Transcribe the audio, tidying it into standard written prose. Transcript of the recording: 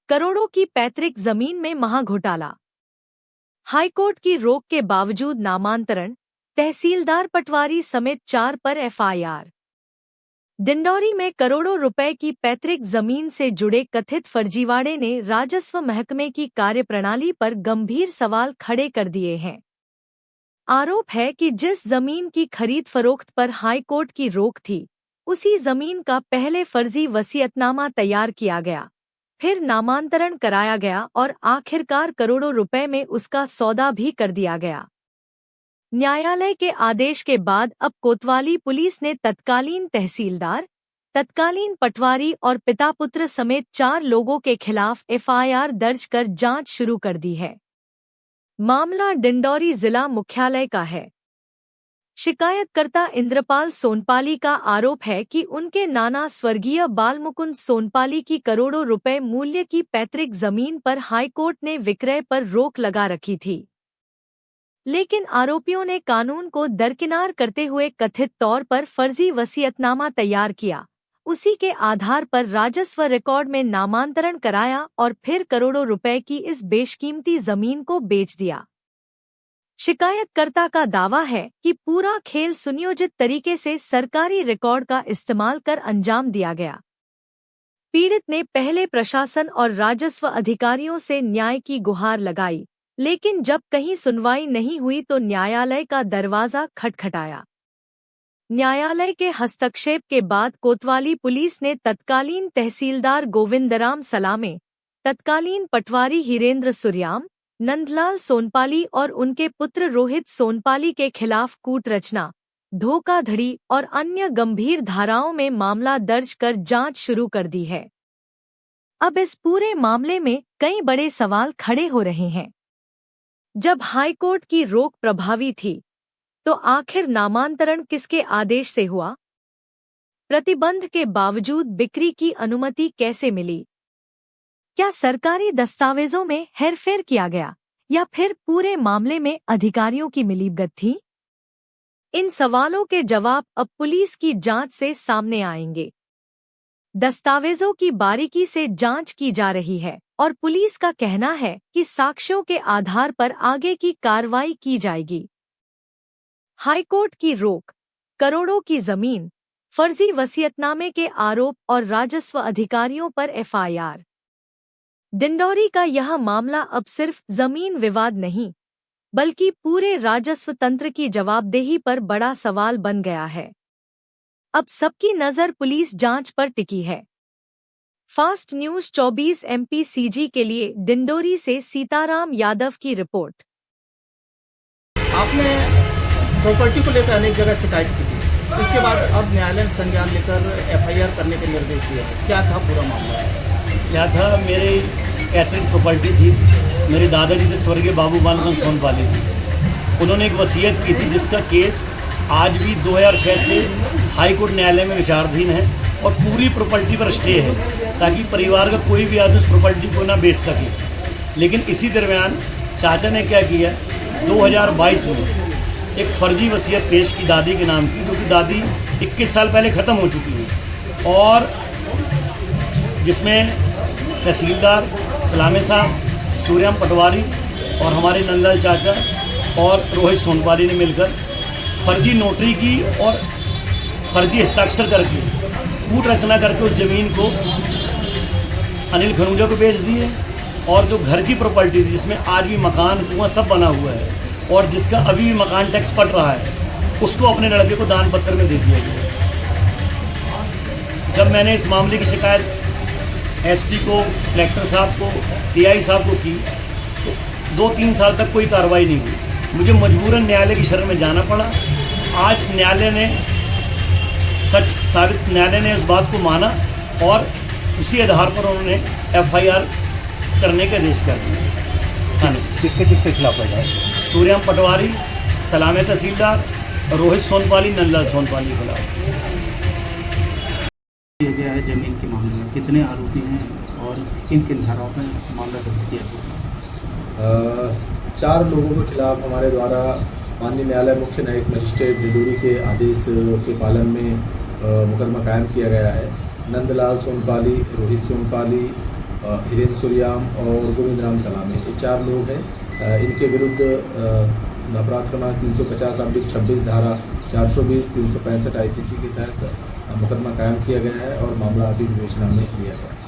करोड़ों की पैतृक जमीन में महाघोटाला। हाईकोर्ट की रोक के बावजूद नामांतरण, तहसीलदार पटवारी समेत 4 पर एफआईआर। डिंडौरी में करोड़ों रुपए की पैतृक जमीन से जुड़े कथित फर्जीवाड़े ने राजस्व महकमे की कार्यप्रणाली पर गंभीर सवाल खड़े कर दिए हैं। आरोप है कि जिस जमीन की खरीद फरोख्त पर हाईकोर्ट की रोक थी, उसी जमीन का पहले फर्जी वसीयतनामा तैयार किया गया, फिर नामांतरण कराया गया और आखिरकार करोड़ों रुपए में उसका सौदा भी कर दिया गया। न्यायालय के आदेश के बाद अब कोतवाली पुलिस ने तत्कालीन तहसीलदार, तत्कालीन पटवारी और पिता पुत्र समेत 4 लोगों के खिलाफ एफआईआर दर्ज कर जांच शुरू कर दी है। मामला डिंडौरी जिला मुख्यालय का है। शिकायतकर्ता इंद्रपाल सोनपाली का आरोप है कि उनके नाना स्वर्गीय बालमुकुंद सोनपाली की करोड़ों रुपए मूल्य की पैतृक जमीन पर हाईकोर्ट ने विक्रय पर रोक लगा रखी थी। लेकिन आरोपियों ने कानून को दरकिनार करते हुए कथित तौर पर फर्जी वसीयतनामा तैयार किया, उसी के आधार पर राजस्व रिकॉर्ड में नामांतरण कराया और फिर करोड़ों रुपए की इस बेशकीमती जमीन को बेच दिया। शिकायतकर्ता का दावा है कि पूरा खेल सुनियोजित तरीके से सरकारी रिकॉर्ड का इस्तेमाल कर अंजाम दिया गया। पीड़ित ने पहले प्रशासन और राजस्व अधिकारियों से न्याय की गुहार लगाई, लेकिन जब कहीं सुनवाई नहीं हुई तो न्यायालय का दरवाजा खटखटाया। न्यायालय के हस्तक्षेप के बाद कोतवाली पुलिस ने तत्कालीन तहसीलदार गोविंदराम सलामे, तत्कालीन पटवारी हिरेंद्र सुर्याम, नंदलाल सोनपाली और उनके पुत्र रोहित सोनपाली के खिलाफ कूटरचना, धोखाधड़ी और अन्य गंभीर धाराओं में मामला दर्ज कर जांच शुरू कर दी है। अब इस पूरे मामले में कई बड़े सवाल खड़े हो रहे हैं। जब हाईकोर्ट की रोक प्रभावी थी, तो आखिर नामांतरण किसके आदेश से हुआ? प्रतिबंध के बावजूद बिक्री की अनुमति कैसे मिली? क्या सरकारी दस्तावेजों में हेरफेर किया गया या फिर पूरे मामले में अधिकारियों की मिलीभगत थी? इन सवालों के जवाब अब पुलिस की जांच से सामने आएंगे। दस्तावेजों की बारीकी से जांच की जा रही है और पुलिस का कहना है कि साक्ष्यों के आधार पर आगे की कार्रवाई की जाएगी। हाईकोर्ट की रोक, करोड़ों की जमीन, फर्जी वसीयतनामे के आरोप और राजस्व अधिकारियों पर एफआईआर। डिंडौरी का यह मामला अब सिर्फ जमीन विवाद नहीं, बल्कि पूरे राजस्व तंत्र की जवाबदेही पर बड़ा सवाल बन गया है। अब सबकी नजर पुलिस जांच पर टिकी है। फास्ट न्यूज 24 MPCG के लिए डिंडौरी से सीताराम यादव की रिपोर्ट। आपने प्रॉपर्टी को लेकर अनेक जगह शिकायत की थी, इसके बाद अब न्यायालय ने संज्ञान लेकर एफआईआर करने के निर्देश दिए। क्या था पूरा मामला? क्या था, मेरी पैतृक प्रॉपर्टी थी। मेरे दादाजी थे स्वर्गीय बाबू बालमुकुंद सोनपाली थी। उन्होंने एक वसीयत की थी जिसका केस आज भी 2006 से हाईकोर्ट न्यायालय में विचाराधीन है और पूरी प्रॉपर्टी पर स्टे है, ताकि परिवार का कोई भी आदमी उस प्रॉपर्टी को ना बेच सके। लेकिन इसी दरमियान चाचा ने क्या किया, 2022 में एक फर्जी वसीयत पेश की दादी के नाम की, जो कि दादी 21 साल पहले ख़त्म हो चुकी है, और जिसमें तहसीलदार सलामे साहब, सूर्यम पटवारी और हमारे नंदलाल चाचा और रोहित सोनपाली ने मिलकर फर्जी नोटरी की और फर्जी हस्ताक्षर करके कूट रचना करके उस ज़मीन को अनिल खनूजा को बेच दिए। और जो घर की प्रॉपर्टी थी, जिसमें आज भी मकान कुआं सब बना हुआ है और जिसका अभी भी मकान टैक्स पड़ रहा है, उसको अपने लड़के को दान पत्र में दे दिया गया। जब मैंने इस मामले की शिकायत एसपी को, कलेक्टर साहब को, टीआई साहब को की, तो 2-3 साल तक कोई कार्रवाई नहीं हुई। मुझे मजबूरन न्यायालय की शरण में जाना पड़ा। आज न्यायालय ने सच साबित, न्यायालय ने इस बात को माना और उसी आधार पर उन्होंने एफआईआर करने के आदेश कर दिए। किसके खिलाफ है? सूर्यम पटवारी, सलामे तहसीलदार, रोहित सोनपाली, नंदलाल सोनपाली के खिलाफ किया गया है। जमीन के मामले में कितने आरोपी हैं और किन किन धाराओं पर मामला दर्ज किया गया? 4 लोगों के खिलाफ हमारे द्वारा माननीय न्यायालय मुख्य न्यायिक मजिस्ट्रेट डिंडौरी के आदेश के पालन में मुकदमा कायम किया गया है। नंदलाल सोनपाली, रोहित सोनपाली हिरेन सूर्याम और गोविंद राम सलामी, ये 4 लोग हैं। इनके विरुद्ध अपराध क्रमांक 350/26 धारा 420 365 IPC के तहत मुकदमा कायम किया गया है और मामला अभी विवेचना में लिया गया है।